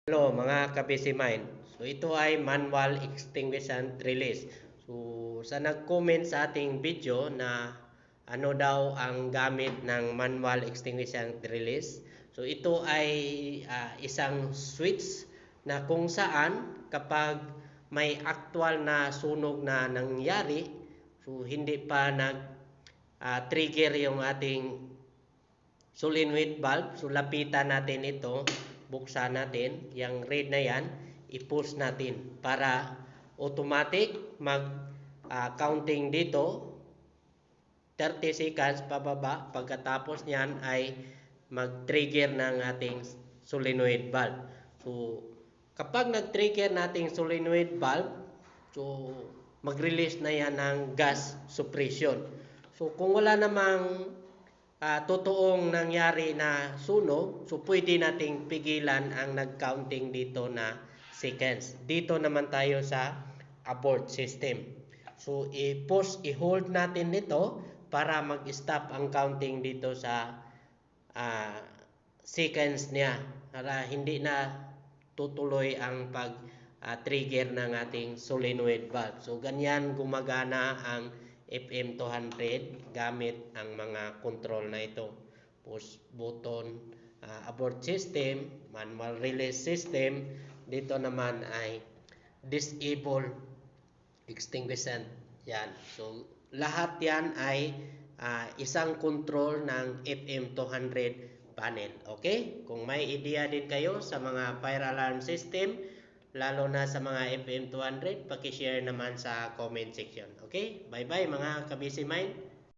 Hello mga ka-busy mind. So ito ay manual extinguishment release. So sa nag-comment sa ating video na ano daw ang gamit ng manual extinguishment release. So ito ay isang switch na kung saan kapag may actual na sunog na nangyari, so hindi pa trigger yung ating solenoid valve. So lapitan natin ito, buksan natin yung red na yan, i-push natin para automatic mag counting dito 30 seconds pababa. Pagkatapos niyan ay mag-trigger ng ating solenoid valve. So kapag nag-trigger nating solenoid valve, so mag-release na yan ng gas suppression. So kung wala namang totoong nangyari na sunog, so pwede nating pigilan ang nag-counting dito na seconds. Dito naman tayo sa abort system. So i-hold natin nito para mag-stop ang counting dito sa seconds niya, para hindi na tutuloy ang pag-trigger ng ating solenoid valve. So ganyan gumagana ang FM200 gamit ang mga control na ito. Push button, abort system, manual release system. Dito naman ay disable extinguishment. Yan. So lahat yan ay isang control ng FM200 panel. Okay? Kung may idea din kayo sa mga fire alarm system, lalo na sa mga FM200, paki-share naman sa comment section. Okay? Bye-bye mga ka-busy mind.